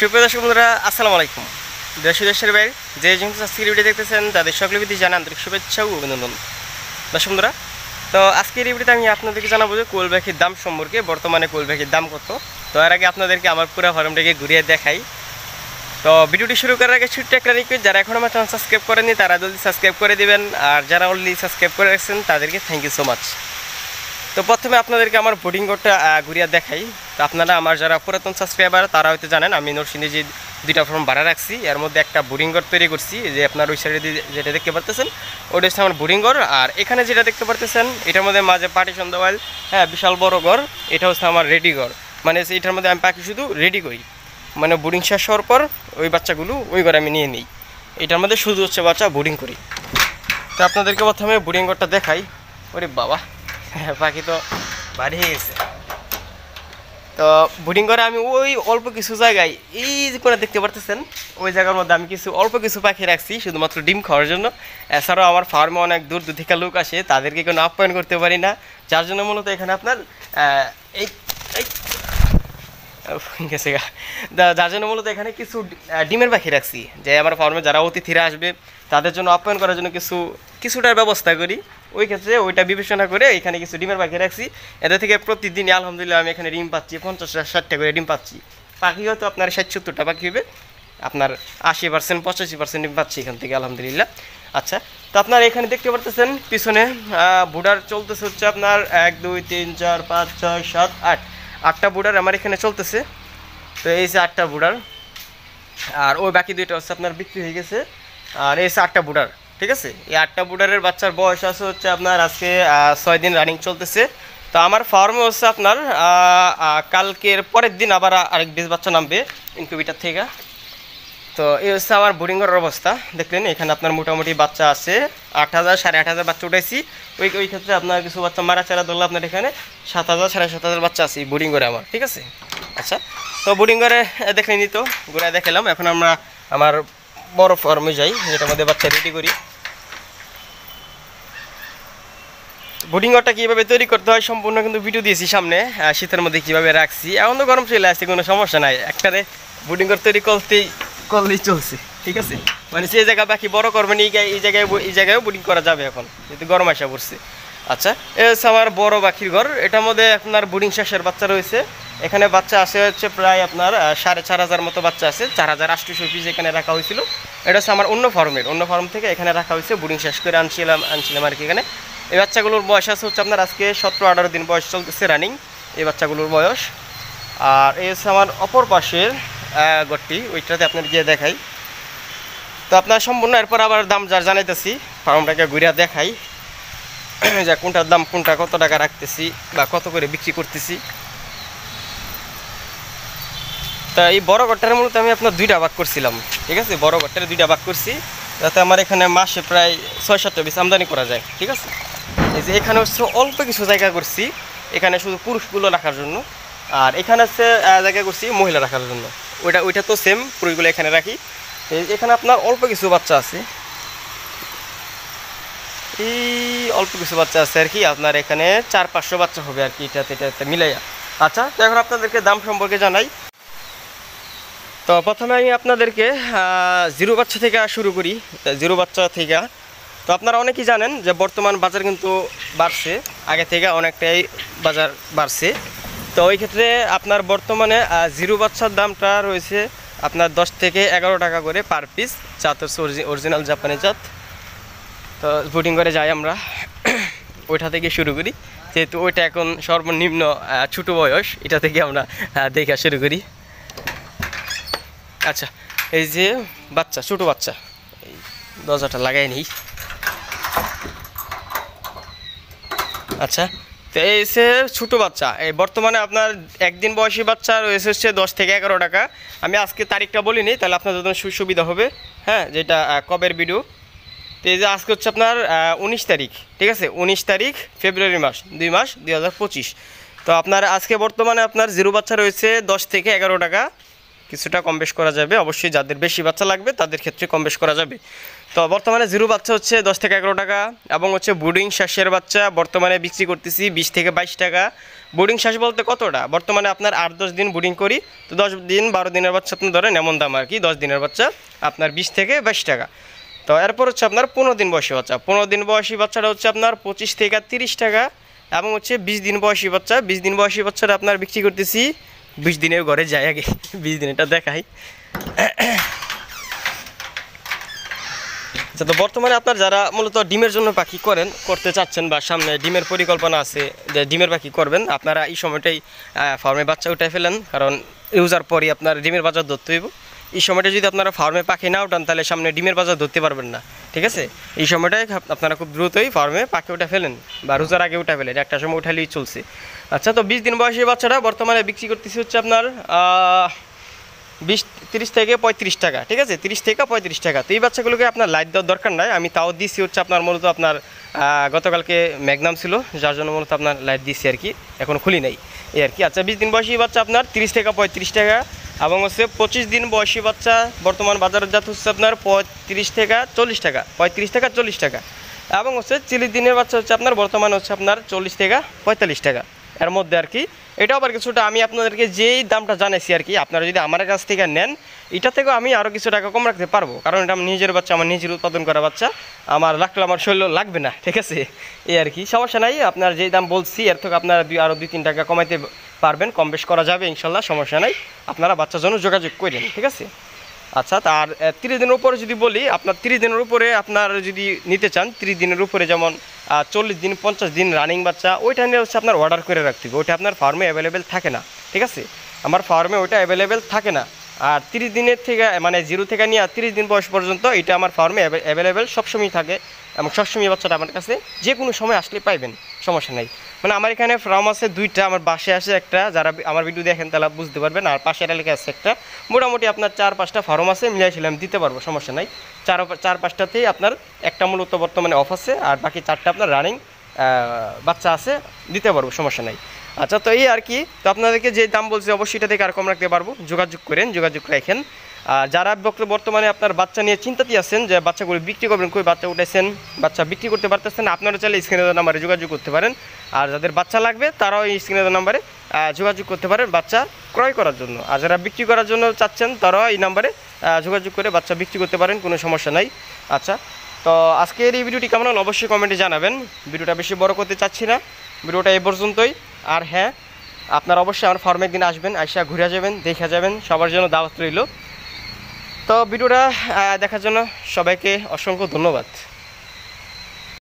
সুপ্রিয় দর্শক বন্ধুরা, আসসালামু আলাইকুম। দেশের বাইরে যে যেহেতু আজকের ভিডিও দেখতেছেন তাদের সকলের প্রতি জানাই আন্তরিক শুভেচ্ছা ও অভিনন্দন। দর্শক বন্ধুরা, তো আজকের এই ভিডিওতে আমি আপনাদেরকে জানাবো যে কোয়েল পাখির দাম সম্পর্কে। বর্তমানে কোয়েল পাখির দাম কত। তো এর আগে আপনাদেরকে আমার পুরো ফার্মটাকে ঘুরিয়ে দেখাই। তো ভিডিওটি শুরু করার আগে ছোট্ট একটা রিকোয়েস্ট, যারা এখন আমার চ্যানেল সাবস্ক্রাইব করেনি তারা জলদি সাবস্ক্রাইব করে দিবেন, আর যারা অলরেডি সাবস্ক্রাইব করে রাখছেন তাদেরকে থ্যাংক ইউ সো মাচ। তো প্রথমে আপনাদেরকে আমার বোর্ডিং ঘরটা ঘুরিয়ে দেখাই। তো আপনারা আমার যারা পুরাতন সাবস্ক্রাইবার তারা হয়তো জানেন আমি নরসিংদী যে দুইটা ফার্ম ভাড়া রাখছি, এর মধ্যে একটা বোর্ডিং ঘর তৈরি করছি। যে আপনার ওই সাইডে যেটা দেখতে পারতেছেন ওটা হচ্ছে আমার বোর্ডিং ঘর। আর এখানে যেটা দেখতে পারতেছেন এটার মধ্যে মাঝে পার্টিশন দেওয়া, হ্যাঁ বিশাল বড় ঘর, এটা হচ্ছে আমার রেডি ঘর। মানে এটার মধ্যে আমি পাখি শুধু রেডি করি, মানে বোর্ডিং শেষ হওয়ার পর ওই বাচ্চাগুলো ওই ঘরে আমি নিয়ে নিই। এটার মধ্যে শুধু হচ্ছে বাচ্চা বোর্ডিং করি। তো আপনাদেরকে প্রথমে বোর্ডিং ঘরটা দেখাই। ওরে বাবা, পাখি তো বাড়ি হয়ে গেছে। তো বোর্ডিং ঘরে আমি ওই অল্প কিছু জায়গায় এই যে করে দেখতে পারতেছেন ওই জায়গার মধ্যে আমি অল্প কিছু পাখি রাখছি শুধুমাত্র ডিম খাওয়ার জন্য। এছাড়াও আমার ফার্মে অনেক দূর দূর থেকে লোক আসে, তাদেরকে কোনো আপ্যায়ন করতে পারি না, যার জন্য মূলত এখানে আপনার এই গেছে গা, যার জন্য মূলত এখানে কিছু ডিমের পাখি রাখছি, যে আমার ফার্মে যারা অতিথিরা আসবে তাদের জন্য আপ্যায়ন করার জন্য কিছুটার ব্যবস্থা করি। ওই ক্ষেত্রে ওইটা বিবেচনা করে এখানে কিছু ডিমের পাখি রাখছি। এদের থেকে প্রতিদিন আলহামদুলিল্লাহ আমি এখানে ডিম পাচ্ছি, 50-60টা করে ডিম পাচ্ছি। পাখি হয়তো আপনার 60-70টা পাখি হবে, আপনার 80% 85% ডিম পাচ্ছি এখান থেকে আলহামদুলিল্লাহ। আচ্ছা, তো আপনার এখানে দেখতে পারতেছেন পিছনে বুডার চলতেছে হচ্ছে আপনার 1 2 3 4 5 6 7 8টা বুডার আমার এখানে চলতেছে। তো এই যে 8টা বুডার, আর ওই বাকি দুইটা হচ্ছে আপনার বিক্রি হয়ে গেছে। আর এই 8টা বুডার, ঠিক আছে। এই 8টা বুডারের বাচ্চার বয়স আছে হচ্ছে আপনার আজকে 6 দিন রানিং চলতেছে। তো আমার ফার্মে হচ্ছে আপনার কালকের পরের দিন আবার আরেক 20 বাচ্চা নামবে ইনকিউবেটর থেকে। তো এই হচ্ছে আমার বোর্ডিং ঘরের অবস্থা। দেখলেন এখানে আপনার মোটামুটি বাচ্চা আছে 8,000 8,500 বাচ্চা উঠাইছি। ওই ক্ষেত্রে আপনার কিছু বাচ্চা মারা চারা ধরলে আপনার এখানে 7,000 7,500 বাচ্চা আছে এই বোর্ডিং ঘরে আমার, ঠিক আছে। আচ্ছা, তো বোর্ডিং ঘরে দেখলেন তো ঘুরে দেখালাম। এখন আমরা আমার বড় ফার্মে যাই, যেটার মধ্যে বাচ্চা রেডি করি। বোর্ডিং ঘরটা কীভাবে তৈরি করতে হয় সম্পূর্ণ কিন্তু ভিডিও দিয়েছি সামনে, শীতের মধ্যে কীভাবে রাখছি। এখন তো গরম চলে আসছে, কোনো সমস্যা নাই, একটারে বোর্ডিং ঘর তৈরি করলেই চলছে, ঠিক আছে। মানে সেই জায়গা বাকি বড় করবেন এই জায়গায়ও বোর্ডিং করা যাবে এখন, যেহেতু গরম আসা পড়ছে। আচ্ছা, এ হচ্ছে আমার বড় পাখির ঘর। এটার মধ্যে আপনার বোর্ডিং শেষের বাচ্চা রয়েছে। এখানে বাচ্চা আসে হচ্ছে প্রায় আপনার 4,500 মতো বাচ্চা আছে, 4,800 পিস এখানে রাখা হয়েছিল। এটা হচ্ছে আমার অন্য ফার্ম থেকে এখানে রাখা হয়েছে, বোর্ডিং শেষ করে আনছিলাম আর কি। এখানে এই বাচ্চাগুলোর বয়স আছে হচ্ছে আপনার আজকে 17-18 দিন বয়স চলতেছে রানিং এই বাচ্চাগুলোর বয়স। আর এই হচ্ছে আমার অপর পাশের ঘরটি, ওইটাতে আপনার গিয়ে দেখাই। তো আপনার সম্পূর্ণ এরপর আবার দাম যার জানাইতেছি, ফার্মটাকে ঘুরিয়া দেখাই যে কোনটার দাম কোনটা কত টাকা রাখতেছি বা কত করে বিক্রি করতেছি। তা এই বড় ঘরটার মূলত আমি আপনার 2টা ভাগ করছিলাম, ঠিক আছে। বড় ঘরটার 2টা ভাগ করছি যাতে আমার এখানে মাসে প্রায় 6-7টা পিস আমদানি করা যায়, ঠিক আছে। এই যে এখানে হচ্ছে অল্প কিছু জায়গা করছি, এখানে শুধু পুরুষগুলো রাখার জন্য, আর এখানে হচ্ছে জায়গা করছি মহিলা রাখার জন্য। ওইটা তো সেম, পুরুষগুলো এখানে রাখি। এখানে আপনার অল্প কিছু বাচ্চা আছে, এই অল্প কিছু বাচ্চা আছে আর কি। আপনার এখানে 400-500 বাচ্চা হবে আর কি, এটাতে মিলাইয়া। আচ্ছা, তো এখন আপনাদেরকে দাম সম্পর্কে জানাই। তো প্রথমে আমি আপনাদেরকে 0 বাচ্চা থেকে শুরু করি। 0 বাচ্চা থেকে তো আপনারা অনেকেই জানেন যে বর্তমান বাজার কিন্তু বাড়ছে, আগে থেকে অনেকটাই বাজার বাড়ছে। তো ওই ক্ষেত্রে আপনার বর্তমানে 0 বাচ্চার দামটা রয়েছে আপনার 10 থেকে 11 টাকা করে পার পিস, জাত হচ্ছে অরিজিনাল জাপানি জাত। তো বোর্ডিং করে যাই আমরা, ওইটা থেকে শুরু করি, যেহেতু ওইটা এখন সর্বনিম্ন ছোটো বয়স, এটা থেকে আমরা দেখা শুরু করি। আচ্ছা, এই যে বাচ্চা, ছোটো বাচ্চা, এই দরজাটা লাগাই নেই। আচ্ছা, তো এই যে ছোটো বাচ্চা, এই বর্তমানে আপনার একদিন বয়সী বাচ্চা রয়েছে হচ্ছে 10 থেকে 11 টাকা। আমি আজকে তারিখটা বলিনি, তাহলে আপনার জন্য সুবিধা হবে, হ্যাঁ, যেটা কবের ভিডিও। তো এই যে আজকে হচ্ছে আপনার 19 তারিখ, ঠিক আছে, 19 তারিখ ফেব্রুয়ারি মাস, 2 মাস 2025। তো আপনার আজকে বর্তমানে আপনার 0 বাচ্চা রয়েছে 10 থেকে 11 টাকা, কিছুটা কম বেশ করা যাবে অবশ্যই। যাদের বেশি বাচ্চা লাগবে তাদের ক্ষেত্রে কম বেশ করা যাবে। তো বর্তমানে জিরো বাচ্চা হচ্ছে 10 থেকে 11 টাকা, এবং হচ্ছে বোর্ডিং শ্বাসের বাচ্চা বর্তমানে বিক্রি করতেছি 20 থেকে 22 টাকা। বোর্ডিং শ্বাস বলতে কতটা, বর্তমানে আপনার 8-10 দিন বোর্ডিং করি, তো 10 দিন 12 দিনের বাচ্চা আপনি ধরেন এমন দাম আর কি। 10 দিনের বাচ্চা আপনার 20 থেকে 22 টাকা। তো এরপর হচ্ছে আপনার 15 দিন বয়সী বাচ্চা, 15 দিন বয়সী বাচ্চাটা হচ্ছে আপনার 25 থেকে 30 টাকা। এবং হচ্ছে 20 দিন বয়সী বাচ্চা, 20 দিন বয়সী বাচ্চাটা আপনার বিক্রি করতেছি 20 দিনের ঘরে যায় আগে 20 দিন এটা দেখাই। আচ্ছা, তো বর্তমানে আপনার যারা মূলত ডিমের জন্য পাখি করতে চাচ্ছেন বা সামনে ডিমের পরিকল্পনা আছে যে ডিমের পাখি করবেন, আপনারা এই সময়টাই ফার্মে বাচ্চা উঠাই ফেলেন, কারণ ইউজার পরই আপনার ডিমের বাজার ধরতে হইব। এই সময়টা যদি আপনারা ফার্মে পাখি না উঠান তাহলে সামনে ডিমের বাজার ধরতে পারবেন না, ঠিক আছে। এই সময়টায় আপনারা খুব দ্রুতই ফার্মে পাখি উঠে ফেলেন বা রোজার আগে উঠে ফেলেন, একটা সময় উঠালেই চলছে। আচ্ছা, তো 20 দিন বয়সী বাচ্চাটা বর্তমানে বিক্রি করতেছি হচ্ছে আপনার 30 থেকে 35 টাকা, ঠিক আছে, 30 থেকে 35 টাকা। তো এই বাচ্চাগুলোকে আপনার লাইট দেওয়ার দরকার নাই, আমি তাও দিছি হচ্ছে আপনার মূলত আপনার গতকালকে ম্যাগনাম ছিল যার জন্য মূলত আপনার লাইট দিছি আর কি, এখন খুলি নাই এই আর কি। আচ্ছা, 20 দিন বয়সী বাচ্চা আপনার 30 থেকে 35 টাকা, এবং হচ্ছে 25 দিন বয়সী বাচ্চা বর্তমান বাজারের জাত হচ্ছে আপনার 35 থেকে 40 টাকা, 35 থেকে 40 টাকা। এবং হচ্ছে 40 দিনের বাচ্চা হচ্ছে আপনার বর্তমানে হচ্ছে আপনার 40 থেকে 45 টাকা এর মধ্যে আর কি। এটাও আবার কিছুটা আমি আপনাদেরকে যেই দামটা জানাইছি আর কি, আপনারা যদি আমার কাছ থেকে নেন এটা থেকেও আমি আরও কিছু টাকা কম রাখতে পারবো, কারণ এটা আমার নিজের বাচ্চা, আমার নিজের উৎপাদন করা বাচ্চা, আমার রাখলে আমার শরীর লাগবে না, ঠিক আছে, এই আর কি। সমস্যা নাই, আপনার যেই দাম বলছি এর থেকে আপনারা আরও 2-3 টাকা কমাইতে পারবেন, কম বেশ করা যাবে ইনশাল্লাহ, সমস্যা নাই, আপনারা বাচ্চার জন্য যোগাযোগ করেন, ঠিক আছে। আচ্ছা, তার 30 দিনের উপরে যদি বলি, আপনার 30 দিনের উপরে আপনার যদি নিতে চান, 30 দিনের উপরে যেমন 40 দিন 50 দিন রানিং বাচ্চা, ওইটা নিয়ে হচ্ছে আপনার অর্ডার করে রাখতে হবে, ওইটা আপনার ফার্মে অ্যাভেলেবেল থাকে না, ঠিক আছে, আমার ফার্মে ওইটা অ্যাভেলেবেল থাকে না। আর 30 দিনের থেকে মানে 0 থেকে নিয়ে 30 দিন বয়স পর্যন্ত এটা আমার ফার্মে অ্যাভেলেবেল সবসময় থাকে, এবং সবসময় বাচ্চাটা আমার কাছে যে কোনো সময় আসলে পাইবেন, সমস্যা নাই। মানে আমার এখানে ফার্ম আছে 2টা, আমার বাসে আসে একটা, যারা আমার ভিডিও দেখেন তারা বুঝতে পারবেন, আর পাশের এলাকায় আছে একটা, মোটামুটি আপনার 4-5টা ফার্ম আছে, মিলাইছিলাম দিতে পারবো, সমস্যা নাই। 4-5টাতেই আপনার একটা মূলত বর্তমানে অফ আছে, আর বাকি 4টা আপনার রানিং বাচ্চা আছে, দিতে পারবো, সমস্যা নাই। আচ্ছা, তো এই আর কি। তো আপনাদেরকে যে দাম বলছি অবশ্যই এটা থেকে আর কম রাখতে পারবো, যোগাযোগ করেন, যোগাযোগ রাখেন। যারা বর্তমানে আপনার বাচ্চা নিয়ে চিন্তাতেই আছেন যে বাচ্চাগুলো বিক্রি করবেন, কই বাচ্চা উঠেছেন, বাচ্চা বিক্রি করতে পারতেছেন, আপনারা চাইলে স্ক্রিনে দেওয়া নাম্বারে যোগাযোগ করতে পারেন। আর যাদের বাচ্চা লাগবে তারাও এই স্ক্রিনে দেওয়া নাম্বারে যোগাযোগ করতে পারেন বাচ্চা ক্রয় করার জন্য। আর যারা বিক্রি করার জন্য চাচ্ছেন তারাও এই নাম্বারে যোগাযোগ করে বাচ্চা বিক্রি করতে পারেন, কোনো সমস্যা নাই। আচ্ছা, তো আজকের এই ভিডিওটি কেমন হলো অবশ্যই কমেন্টে জানাবেন। ভিডিওটা বেশি বড় করতে চাচ্ছি না, ভিডিওটা এই পর্যন্তই। আর হ্যাঁ, আপনারা অবশ্যই আমার ফার্মে একদিন আসবেন, আইসা ঘুরে যাবেন, দেখে যাবেন, সবার জন্য দাওয়াত রইল। তো ভিডিওটা দেখার জন্য সবাইকে অসংখ্য ধন্যবাদ।